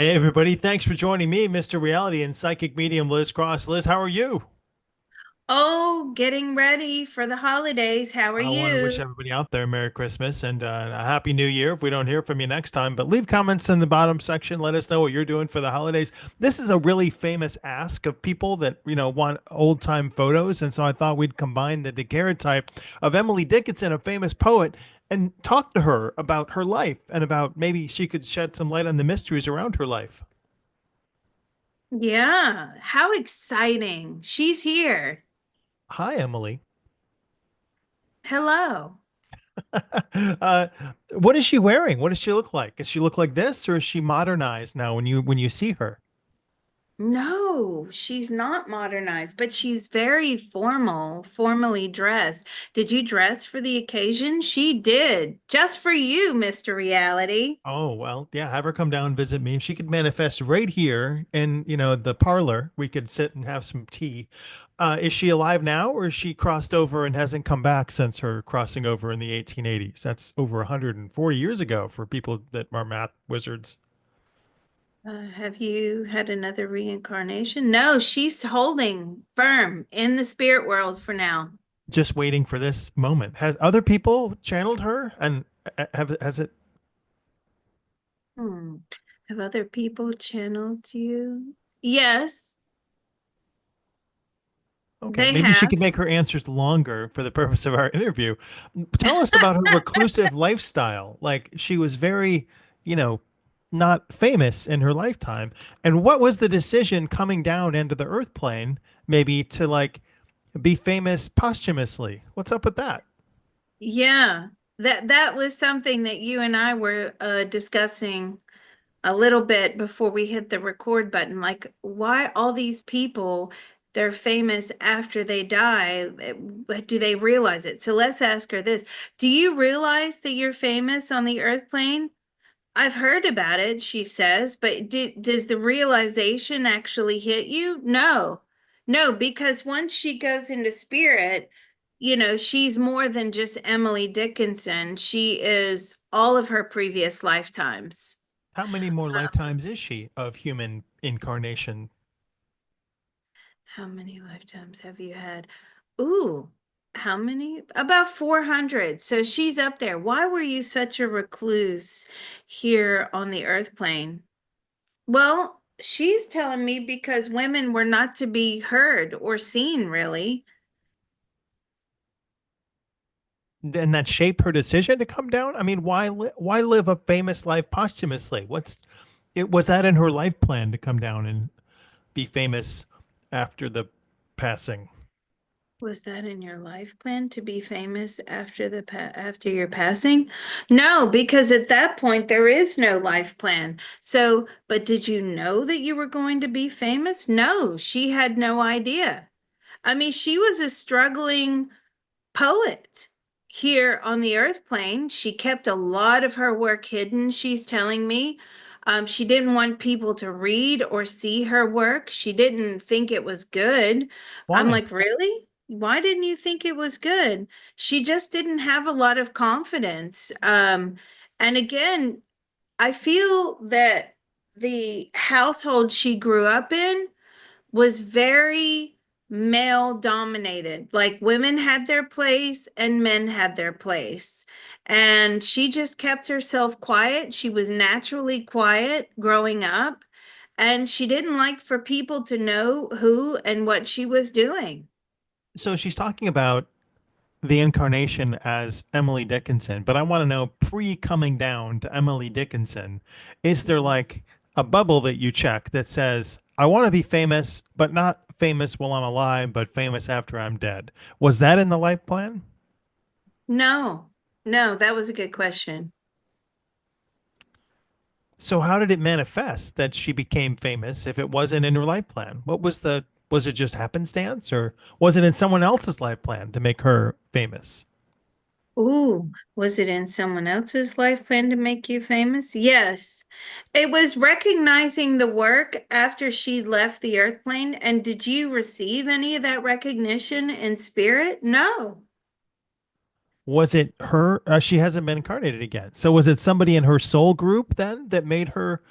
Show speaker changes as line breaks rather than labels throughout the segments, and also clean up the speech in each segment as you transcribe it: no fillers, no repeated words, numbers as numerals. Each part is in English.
Hey everybody, thanks for joining me, Mr. Reality and Psychic Medium Liz Cross. Liz, how are you?
Oh, getting ready for the holidays. How are
I want to wish
you?
everybody out there Merry Christmas and a Happy New Year if we don't hear from you next time. But leave comments in the bottom section. Let us know what you're doing for the holidays. This is a really famous ask of people that, want old time photos. And so I thought we'd combine the daguerreotype of Emily Dickinson, a famous poet, and talk to her about her life and about maybe she could shed some light on the mysteries around her life.
Yeah, how exciting. She's here.
Hi, Emily.
Hello.
uh, what is she wearing? What does she look like? Does she look like this, or is she modernized now when you see her?
No, she's not modernized, but she's very formal, formally dressed. Did you dress for the occasion? She did. Just for you, Mr. Reality.
Oh, well, yeah, have her come down and visit me. If she could manifest right here in, the parlor, we could sit and have some tea. Is she alive now, or is she crossed over and hasn't come back since her crossing over in the 1880s? That's over 140 years ago for people that are math wizards.
Have you had another reincarnation? No, she's holding firm in the spirit world for now.
Just waiting for this moment. Has other people channeled her, and have has it?
Hmm. Have other people channeled you? Yes,
Okay,
they
maybe she
have.
could make her answers longer for the purpose of our interview. Tell us about her reclusive lifestyle. Like she was very, you know, not famous in her lifetime. And what was the decision coming down into the earth plane, maybe to like be famous posthumously? What's up with that?
Yeah, that was something that you and I were discussing a little bit before we hit the record button. Like, why all these people, they're famous after they die? Do they realize it? So let's ask her this. Do you realize that you're famous on the earth plane? I've heard about it, she says, but does the realization actually hit you? No, no, because once she goes into spirit, she's more than just Emily Dickinson. She is all of her previous lifetimes.
How many more lifetimes is she of human incarnation?
How many lifetimes have you had? Ooh, how many? About 400. So she's up there. Why were you such a recluse here on the earth plane? Well, she's telling me because women were not to be heard or seen, really.
And that shape her decision to come down? I mean, why live a famous life posthumously? What's it was that in her life plan to come down and be famous after the passing?
Was that in your life plan to be famous after after your passing? No, because at that point there is no life plan. So, but did you know that you were going to be famous? No, she had no idea. I mean, she was a struggling poet here on the earth plane. She kept a lot of her work hidden, she's telling me. She didn't want people to read or see her work. She didn't think it was good. I'm
Why?
like, really? Why didn't you think it was good? She just didn't have a lot of confidence. And again, I feel that the household she grew up in was very male dominated. Like women had their place and men had their place. And she just kept herself quiet. She was naturally quiet growing up. And she didn't like for people to know who and what she was doing.
So she's talking about the incarnation as Emily Dickinson, but I want to know pre coming down to Emily Dickinson, is there like a bubble that you check that says, I want to be famous, but not famous while I'm alive, but famous after I'm dead? Was that in the life plan?
No, no, that was a good question.
So how did it manifest that she became famous if it wasn't in her life plan? Was it just happenstance, or was it in someone else's life plan to make her famous?
Ooh, was it in someone else's life plan to make you famous? Yes. It was recognizing the work after she left the earth plane. And did you receive any of that recognition in spirit? No.
Was it her? She hasn't been incarnated again. So was it somebody in her soul group then that made her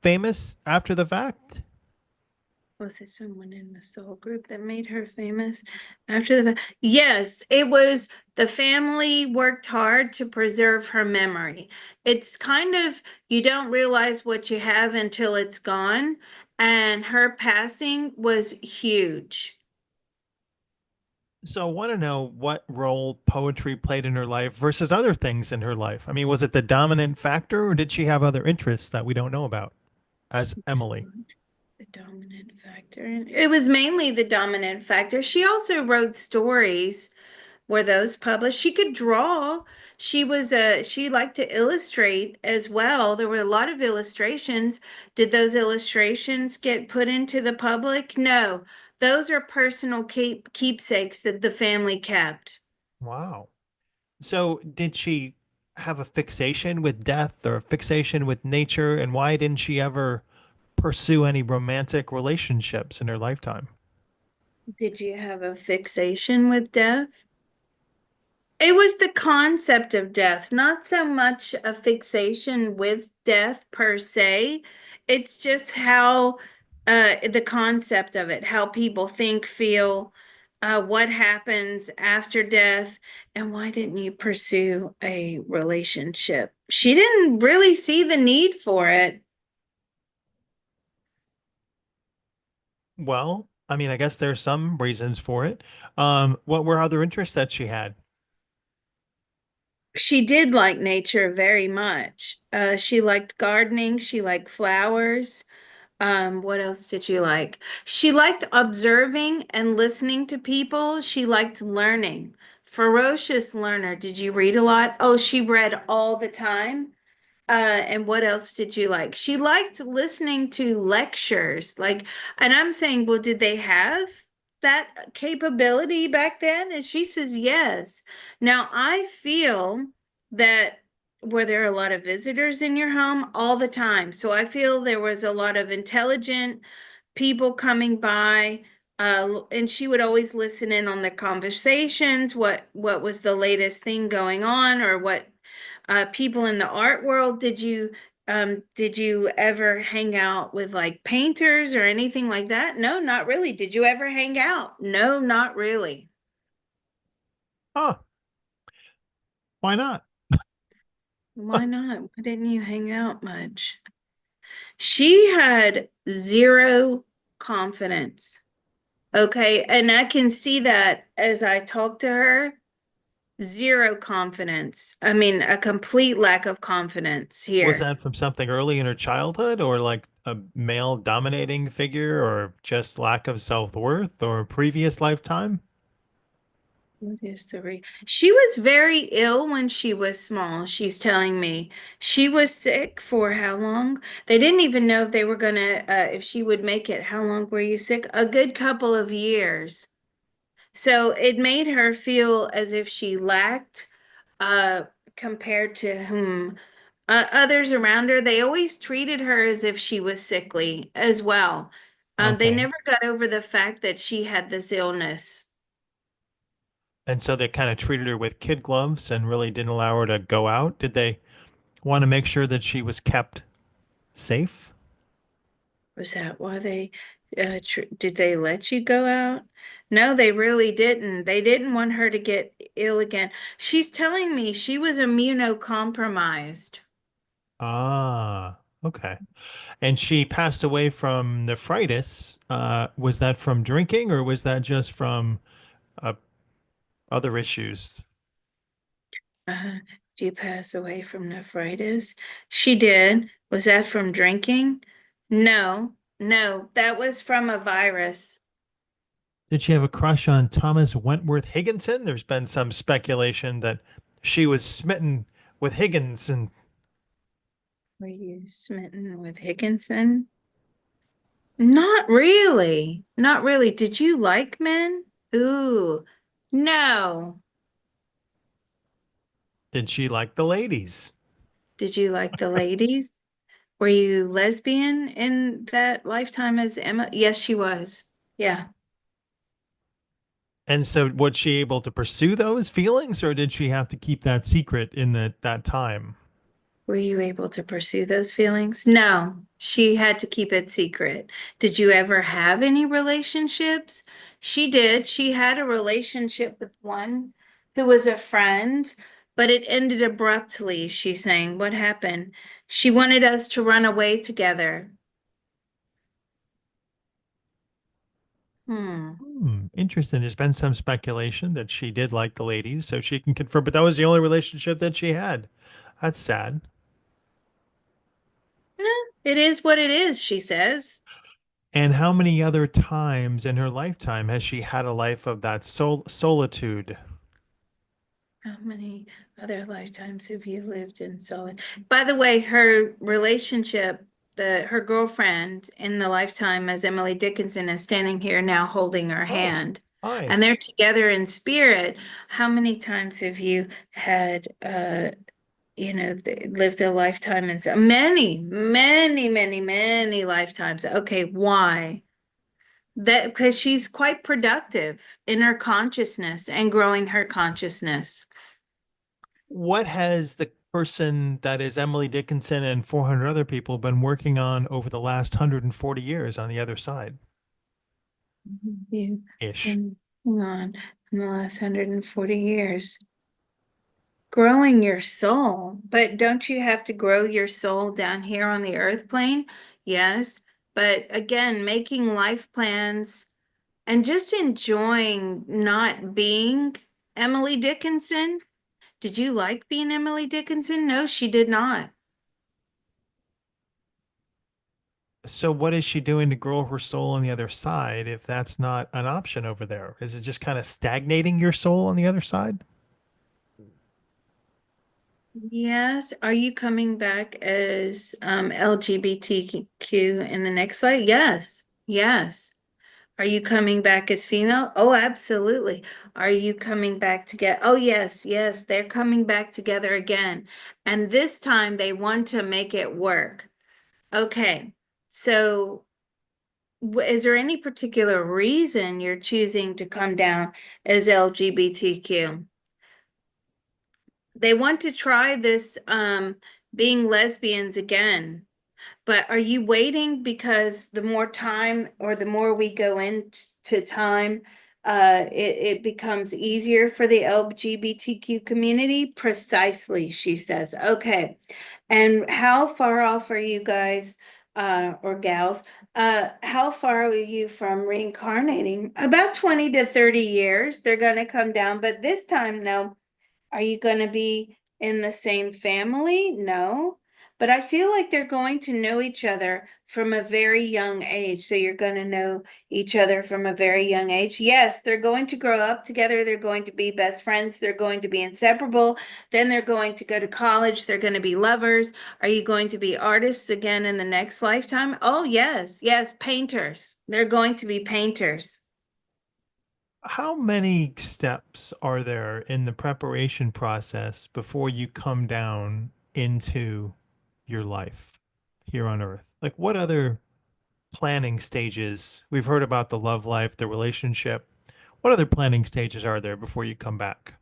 famous after the fact?
Was it someone in the soul group that made her famous after the Yes, it was the family worked hard to preserve her memory. It's kind of you don't realize what you have until it's gone, and her passing was huge.
So I want to know what role poetry played in her life versus other things in her life. I mean, was it the dominant factor or did she have other interests that we don't know about as Emily?
The dominant factor. It was mainly the dominant factor. She also wrote stories. Were those published? She could draw. She liked to illustrate as well. There were a lot of illustrations. Did those illustrations get put into the public? No. Those are personal keepsakes that the family kept.
Wow. So did she have a fixation with death or a fixation with nature? And why didn't she ever pursue any romantic relationships in her lifetime?
Did you have a fixation with death? It was the concept of death, not so much a fixation with death per se. It's just how the concept of it, how people think, feel, what happens after death, and why didn't you pursue a relationship? She didn't really see the need for it.
Well, I mean, I guess there's some reasons for it. What were other interests that she had?
She did like nature very much. She liked gardening, she liked flowers. What else did you like? She liked observing and listening to people. She liked learning. Ferocious learner. Did you read a lot? Oh, she read all the time. And what else did you like? She liked listening to lectures. And I'm saying, well, did they have that capability back then? And she says, yes. Now, I feel that were there a lot of visitors in your home all the time? So I feel there was a lot of intelligent people coming by. And she would always listen in on the conversations, what was the latest thing going on, or what people in the art world. Did you ever hang out with like painters or anything like that? No, not really. Did you ever hang out? No, not really.
Oh, why not?
Why not? Why didn't you hang out much? She had zero confidence. Okay, and I can see that as I talk to her. Zero confidence. I mean, a complete lack of confidence
Was
here.
that from something early in her childhood or like a male dominating figure or just lack of self-worth or a previous lifetime?
What is the re She was very ill when she was small, she's telling me. She was sick for how long? They didn't even know if they were gonna, if she would make it. How long were you sick? A good couple of years. So it made her feel as if she lacked, uh, compared to whom others around her. They always treated her as if she was sickly as well. They
Okay.
never got over the fact that she had this illness.
And so they kind of treated her with kid gloves and really didn't allow her to go out. Did they want to make sure that she was kept safe?
Was that why they did they let you go out? No, they really didn't. They didn't want her to get ill again. She's telling me she was immunocompromised.
Ah, okay. And she passed away from nephritis. Was that from drinking or was that just from uh, other issues?
Uh, did you pass away from nephritis? She did. Was that from drinking? No, no, that was from a virus.
Did she have a crush on Thomas Wentworth Higginson? There's been some speculation that she was smitten with Higginson.
Were you smitten with Dickinson? Not really. Not really. Did you like men? Ooh, no.
Did she like the ladies?
Did you like the ladies? Were you lesbian in that lifetime as Emma? Yes, she was. Yeah.
And so was she able to pursue those feelings or did she have to keep that secret in that time?
Were you able to pursue those feelings? No, she had to keep it secret. Did you ever have any relationships? She did. She had a relationship with one who was a friend, but it ended abruptly, she's saying. What happened? She wanted us to run away together. Hmm.
Interesting. There's been some speculation that she did like the ladies, so she can confirm, but that was the only relationship that she had. That's sad.
Eh, it is what it is, she says.
And how many other times in her lifetime has she had a life of that solitude?
How many other lifetimes have you lived in solid? By the way, her relationship, her girlfriend in the lifetime as Emily Dickinson is standing here now holding her
Oh,
hand,
hi.
and they're together in spirit. How many times have you had, lived a lifetime in so many, many, many, many lifetimes? Okay, why? That because she's quite productive in her consciousness and growing her consciousness.
What has the person that is Emily Dickinson and 400 other people been working on over the last 140 years on the other side
You've
ish?
been on in the last 140 years. Growing your soul, but don't you have to grow your soul down here on the earth plane? Yes, but again, making life plans and just enjoying not being Emily Dickinson. Did you like being Emily Dickinson? No, she did not.
So what is she doing to grow her soul on the other side if that's not an option over there? Is it just kind of stagnating your soul on the other side?
Yes. Are you coming back as LGBTQ in the next slide? Yes. Yes. Are you coming back as female? Oh, absolutely. Are you coming back together? Oh, yes, yes, they're coming back together again. And this time they want to make it work. Okay. So, is there any particular reason you're choosing to come down as LGBTQ? They want to try this being lesbians again. But are you waiting because the more time or the more we go into time, it becomes easier for the LGBTQ community? Precisely, she says. Okay. And how far off are you guys, or gals? How far are you from reincarnating? About 20 to 30 years. They're going to come down, but this time, no. Are you going to be in the same family? No. But I feel like they're going to know each other from a very young age. So you're going to know each other from a very young age. Yes, they're going to grow up together. They're going to be best friends. They're going to be inseparable. Then they're going to go to college. They're going to be lovers. Are you going to be artists again in the next lifetime? Oh, yes. Yes, painters. They're going to be painters.
How many steps are there in the preparation process before you come down into your life here on Earth? Like, what other planning stages? We've heard about the love life, the relationship. What other planning stages are there before you come back?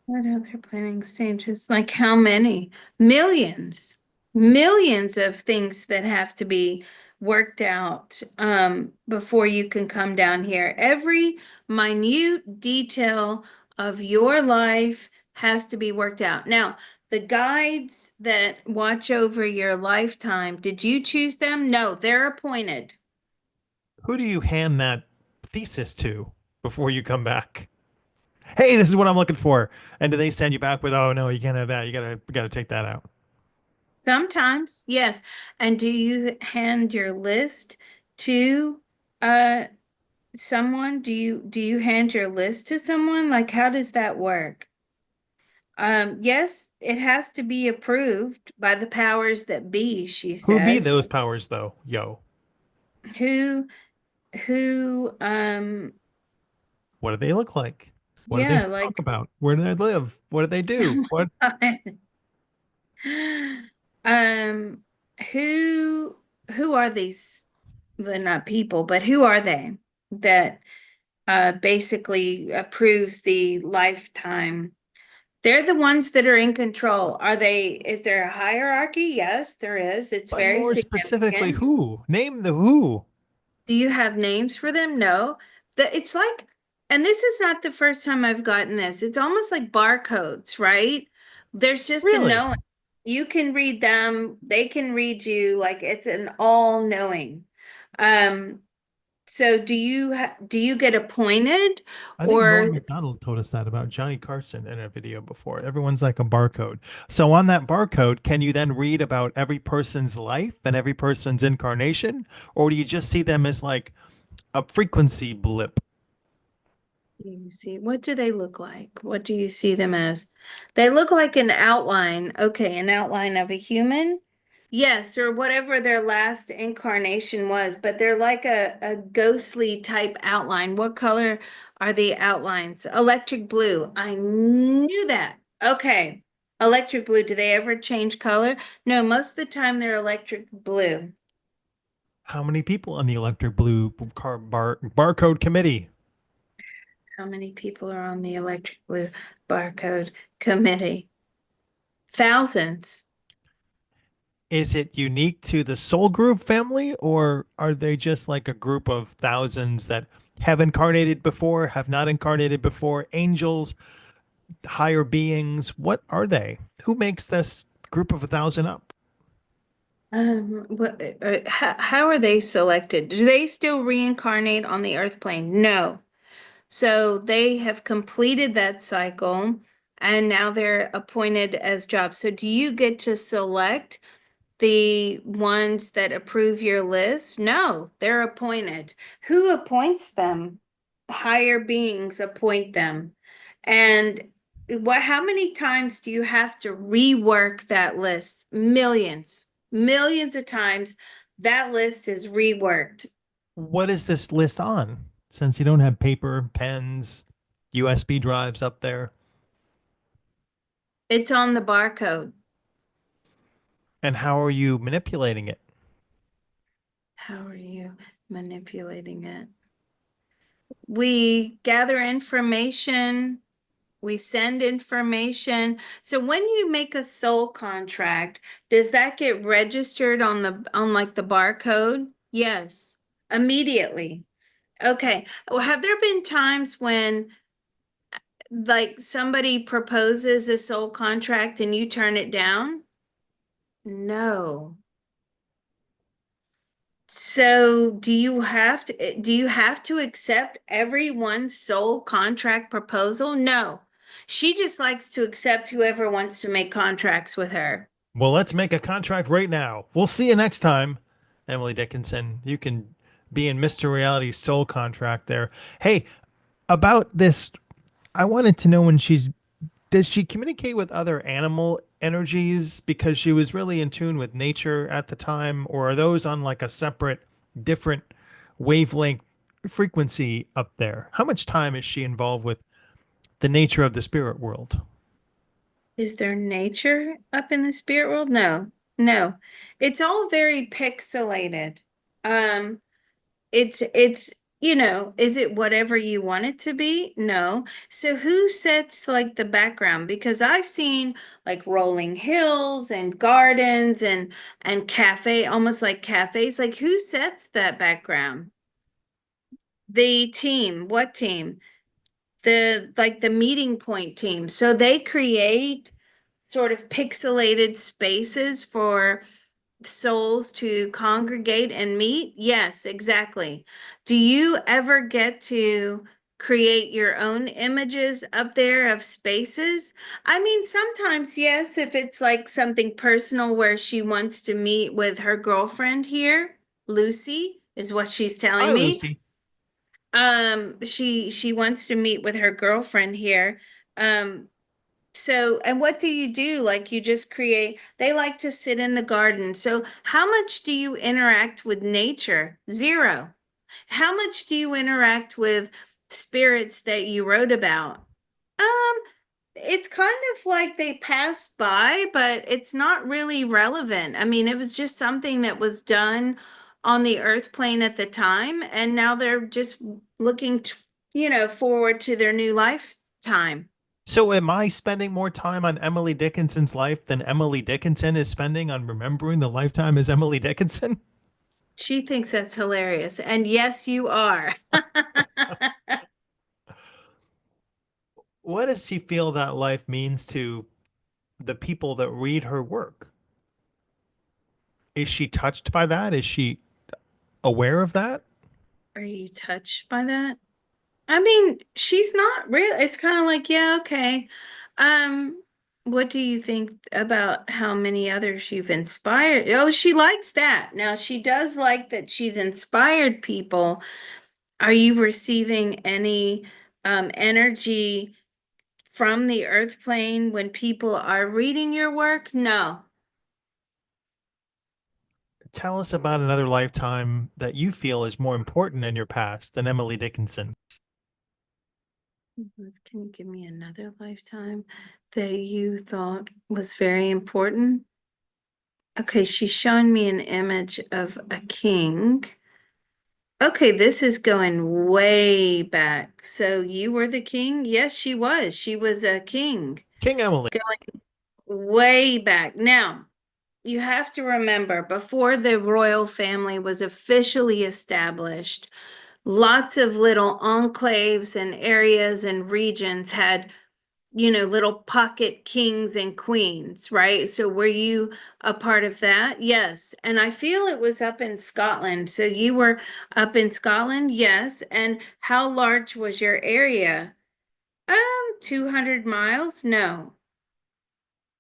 What other planning stages? Like how many? Millions, millions of things that have to be worked out before you can come down here. Every minute detail of your life has to be worked out. Now, the guides that watch over your lifetime, did you choose them? No, they're appointed.
Who do you hand that thesis to before you come back? Hey, this is what I'm looking for. And do they send you back with, oh no, you can't have that. You gotta take that out.
Sometimes, yes. And do you hand your list to uh someone? Do you hand your list to someone? Like how does that work? Yes, it has to be approved by the powers that be, she
Who be
says.
those powers though? Yo,
Who who
what do they look like? What do they
yeah,
talk
like
about? Where do they live? What do they do? What
um who who are these? They're not people, but who are they that basically approves the lifetime They're the ones that are in control. Is there a hierarchy? Yes, there is. It's
But
very
more specifically,
significant.
who? Name the who.
Do you have names for them? No. It's like, and this is not the first time I've gotten this. It's almost like barcodes, right? There's just a
Really?
knowing. You can read them, they can read you, like it's an all knowing. Um, so do you get appointed
I think
or
Norm Macdonald told us that about Johnny Carson in a video before. Everyone's like a barcode. So on that barcode, can you then read about every person's life and every person's incarnation? Or do you just see them as like a frequency blip?
you see, what do they look like? What do you see them as? They look like an outline. Okay, an outline of a human. Yes, or whatever their last incarnation was, but they're like a ghostly type outline. What color are the outlines? Electric blue. I knew that. Okay. Electric blue. Do they ever change color? No, most of the time they're electric blue.
How many people on the electric blue barcode committee?
How many people are on the electric blue barcode committee? Thousands.
Is it unique to the Soul Group family, or are they just like a group of thousands that have incarnated before, have not incarnated before, angels, higher beings? What are they? Who makes this group of 1,000 up?
How are they selected? Do they still reincarnate on the earth plane? No. So they have completed that cycle and now they're appointed as jobs. So do you get to select the ones that approve your list? No, they're appointed. Who appoints them? Higher beings appoint them. And how many times do you have to rework that list? Millions, millions of times that list is reworked.
What is this list on? Since you don't have paper, pens, USB drives up there,
It's on the barcode.
and how are you manipulating it?
How are you manipulating it? We gather information, we send information. So when you make a soul contract, does that get registered on like the barcode? Yes, immediately. Okay. Well, have there been times when like somebody proposes a soul contract and you turn it down? No. So do you have to accept everyone's soul contract proposal? No. She just likes to accept whoever wants to make contracts with her.
Well, let's make a contract right now. We'll see you next time, Emily Dickinson. You can be in Mr. Reality's soul contract there. Hey, about this, I wanted to know when does she communicate with other animal energies because she was really in tune with nature at the time, or are those on like a separate, different wavelength frequency up there? How much time is she involved with the nature of the spirit world?
Is there nature up in the spirit world? No, no. It's all very pixelated. Um, is it whatever you want it to be? No. So who sets like the background? Because I've seen like rolling hills and gardens and cafe, almost like cafes. Like who sets that background? The team. What team? The meeting point team. So they create sort of pixelated spaces for souls to congregate and meet? Yes, exactly. Do you ever get to create your own images up there of spaces? I mean, sometimes, yes, if it's like something personal where she wants to meet with her girlfriend here, Lucy is what she's
Hi,
telling me.
Lucy.
She wants to meet with her girlfriend here. Um, so, and what do you do? Like you just create, they like to sit in the garden. So, how much do you interact with nature? Zero. How much do you interact with spirits that you wrote about? Um, it's kind of like they passed by, but it's not really relevant. I mean, it was just something that was done on the earth plane at the time, and now they're just looking, forward to their new lifetime.
So am I spending more time on Emily Dickinson's life than Emily Dickinson is spending on remembering the lifetime as Emily Dickinson?
She thinks that's hilarious. And yes, you are.
What does she feel that life means to the people that read her work? Is she touched by that? Is she aware of that?
Are you touched by that? I mean, she's not real. It's kind of like, yeah, okay. Um, what do you think about how many others you've inspired? Oh, she likes that. Now, she does like that she's inspired people. Are you receiving any energy from the earth plane when people are reading your work? No.
Tell us about another lifetime that you feel is more important in your past than Emily Dickinson.
Can you give me another lifetime that you thought was very important? Okay, she's showing me an image of a king. Okay, this is going way back. So you were the king? Yes, she was. She was a king
King Emily.
going way back. Now, you have to remember, before the royal family was officially established, lots of little enclaves and areas and regions had, little pocket kings and queens, right? So were you a part of that? Yes. And I feel it was up in Scotland. So you were up in Scotland? Yes. And how large was your area? 200 miles? No.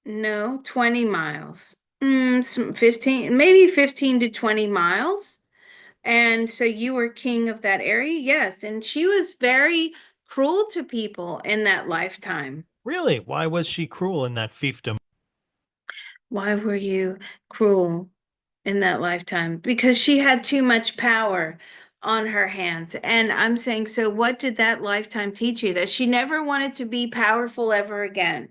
No, 20 miles. 15, maybe 15 to 20 miles. And so you were king of that area? Yes. And she was very cruel to people in that lifetime.
Really? Why was she cruel in that fiefdom?
Why were you cruel in that lifetime? Because she had too much power on her hands. And I'm saying, so what did that lifetime teach you? That she never wanted to be powerful ever again.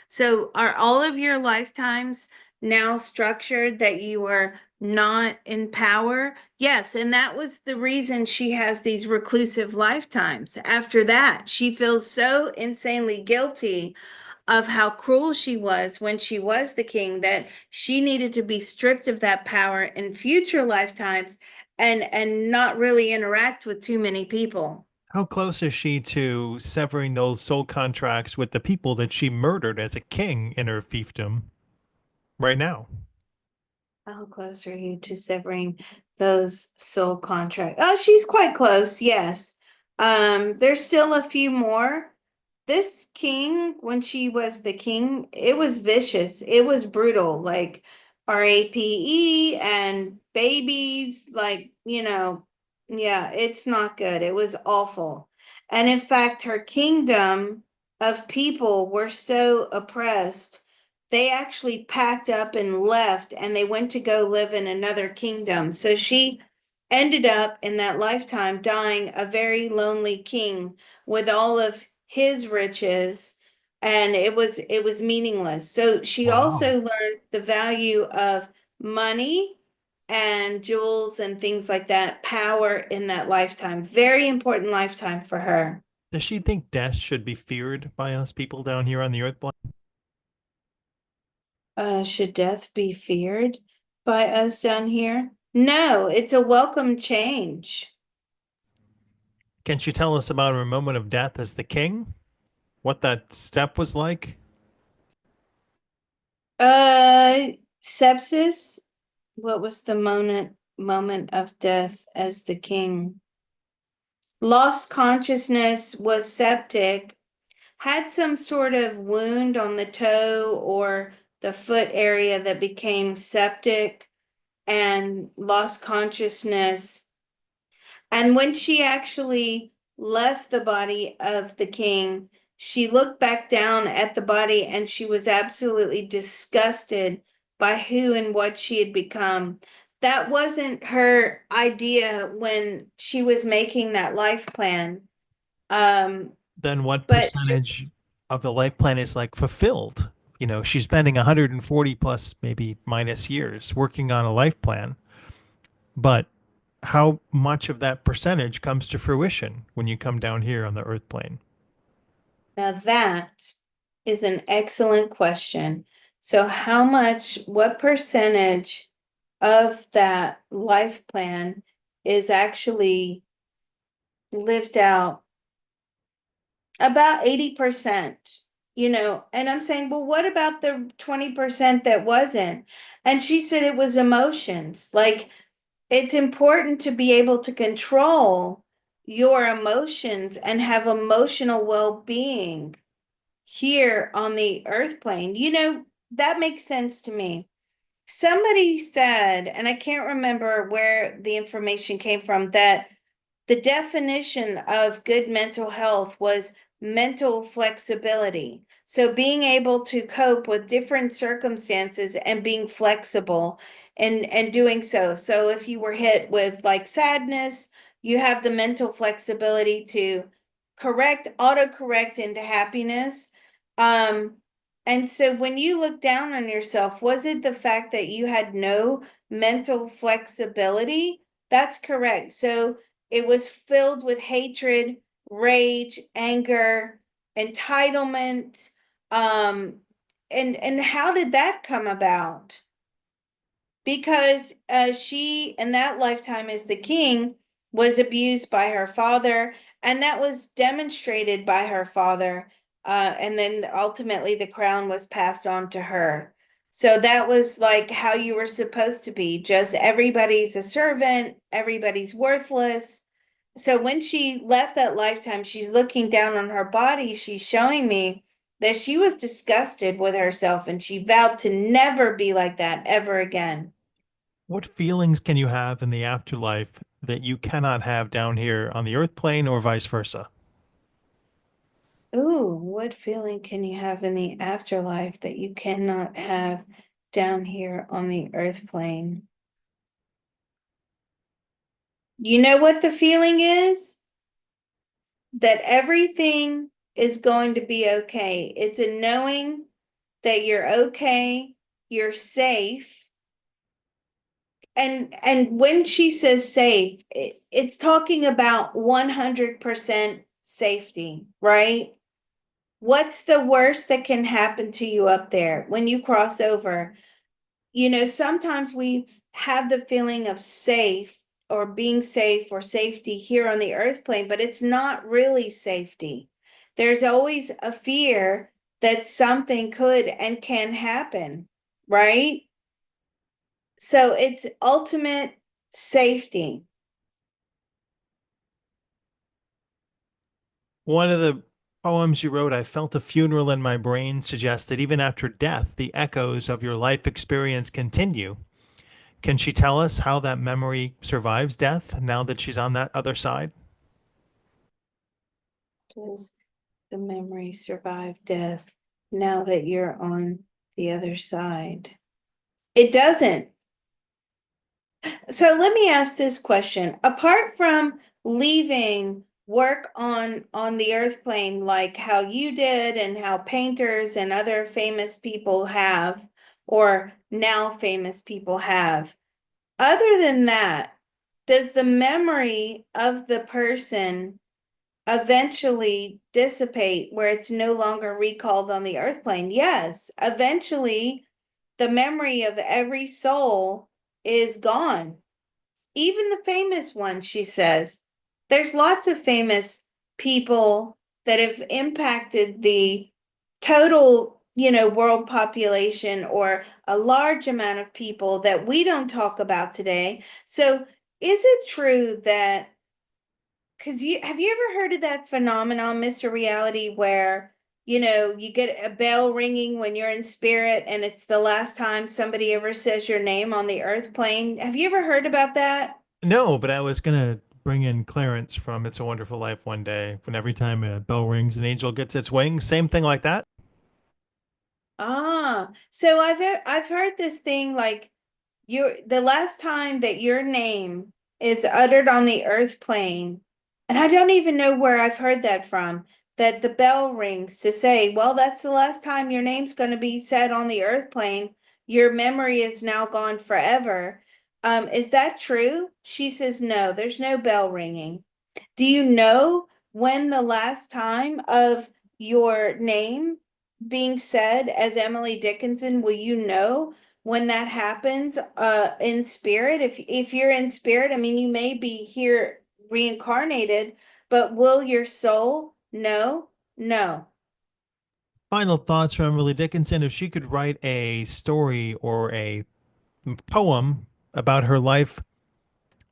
So are all of your lifetimes now structured that you are not in power? Yes, and that was the reason she has these reclusive lifetimes. After that, she feels so insanely guilty of how cruel she was when she was the king that she needed to be stripped of that power in future lifetimes and not really interact with too many people.
How close is she to severing those soul contracts with the people that she murdered as a king in her fiefdom right now?
How close are you to severing those soul contracts? Oh, she's quite close, yes. There's still a few more. This king, when she was the king, it was vicious. It was brutal, like RAPE and babies, like, yeah, it's not good. It was awful. And in fact, her kingdom of people were so oppressed they actually packed up and left and they went to go live in another kingdom. So she ended up in that lifetime dying a very lonely king with all of his riches and it was meaningless. So she
Wow.
also learned the value of money and jewels and things like that, power in that lifetime. Very important lifetime for her.
Does she think death should be feared by us people down here on the earth plane?
Should death be feared by us down here? No, it's a welcome change.
Can she tell us about her moment of death as the king? What that step was like?
Uh, Sepsis. What was the moment of death as the king? Lost consciousness, was septic, had some sort of wound on the toe or the foot area that became septic and lost consciousness. And when she actually left the body of the king, she looked back down at the body and she was absolutely disgusted by who and what she had become. That wasn't her idea when she was making that life plan. Um,
Then what
but just
percentage of the life plan is like fulfilled? You know, she's spending 140 plus maybe minus years working on a life plan, but how much of that percentage comes to fruition when you come down here on the earth plane?
Now that is an excellent question. So what percentage of that life plan is actually lived out? About 80%, and I'm saying, well, what about the 20% that wasn't? And she said it was emotions. Like, it's important to be able to control your emotions and have emotional well-being here on the earth plane. That makes sense to me. Somebody said, and I can't remember where the information came from, that the definition of good mental health was mental flexibility. So being able to cope with different circumstances and being flexible and doing so. So if you were hit with like sadness, you have the mental flexibility to autocorrect into happiness. Um, and so when you look down on yourself, was it the fact that you had no mental flexibility? That's correct. So it was filled with hatred, rage, anger, entitlement. Um, and how did that come about? Because she, in that lifetime as the king, was abused by her father, and that was demonstrated by her father. And then ultimately the crown was passed on to her. So that was like how you were supposed to be. Just everybody's a servant, everybody's worthless. So when she left that lifetime, she's looking down on her body. She's showing me that she was disgusted with herself and she vowed to never be like that ever again.
What feelings can you have in the afterlife that you cannot have down here on the earth plane or vice versa?
Ooh, what feeling can you have in the afterlife that you cannot have down here on the earth plane? You know what the feeling is? That everything is going to be okay. It's a knowing that you're okay, you're safe. And when she says safe, it's talking about 100% safety, right? What's the worst that can happen to you up there when you cross over? Sometimes we have the feeling of safe or being safe or safety here on the earth plane, but it's not really safety. There's always a fear that something could and can happen, right? So it's ultimate safety.
One of the poems you wrote, I felt a funeral in my brain, suggests that even after death, the echoes of your life experience continue. Can she tell us how that memory survives death now that she's on that other side?
Does the memory survive death now that you're on the other side? It doesn't. So let me ask this question. Apart from leaving work on the earth plane like how you did and how painters and other famous people have, or now famous people have, other than that, does the memory of the person eventually dissipate where it's no longer recalled on the earth plane? Yes, eventually the memory of every soul is gone. Even the famous ones, she says. There's lots of famous people that have impacted the total, world population or a large amount of people that we don't talk about today. So, is it true that, because have you ever heard of that phenomenon, Mr. Reality, where you get a bell ringing when you're in spirit and it's the last time somebody ever says your name on the earth plane? Have you ever heard about that?
No, but I was gonna bring in Clarence from It's a Wonderful Life one day. When every time a bell rings, an angel gets its wings. Same thing like that.
So I've heard this thing like the last time that your name is uttered on the earth plane, and I don't even know where I've heard that from, that the bell rings to say, well, that's the last time your name's going to be said on the earth plane. Your memory is now gone forever. Is that true? She says, no, there's no bell ringing. Do you know when the last time of your name being said as Emily Dickinson, will you know when that happens in spirit? If you're in spirit, I mean, you may be here reincarnated, but will your soul know? No.
Final thoughts from Emily Dickinson. If she could write a story or a poem about her life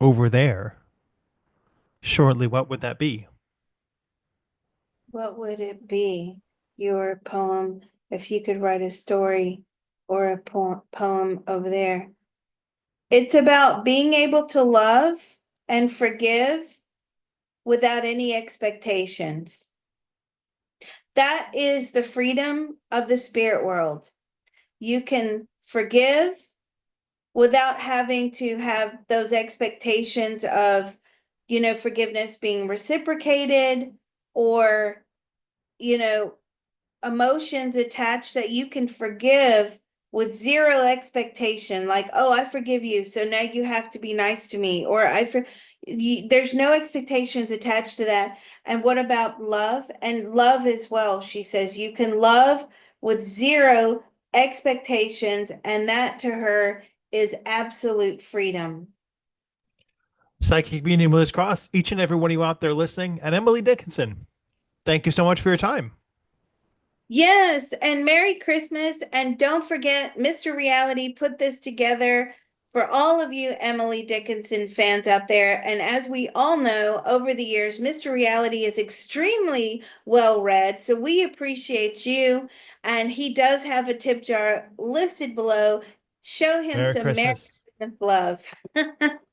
over there shortly, what would that be?
What would it be? Your poem, if you could write a story or a poem over there. It's about being able to love and forgive without any expectations. That is the freedom of the spirit world. You can forgive without having to have those expectations of, forgiveness being reciprocated or, you know, emotions attached that you can forgive with zero expectation, like, oh, I forgive you, so now you have to be nice to me, or there's no expectations attached to that. And what about love? And love as well, she says you can love with zero expectations, and that to her is absolute freedom.
Psychic Medium Liz Cross, each and every one of you out there listening, and Emily Dickinson. Thank you so much for your time.
Yes, and Merry Christmas. And don't forget, Mr. Reality put this together for all of you Emily Dickinson fans out there. And as we all know, over the years, Mr. Reality is extremely well read. So we appreciate you. And he does have a tip jar listed below. Show him
Merry
some Merry
Christmas.
Christmas love.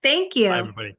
Thank
Bye,
you.
everybody.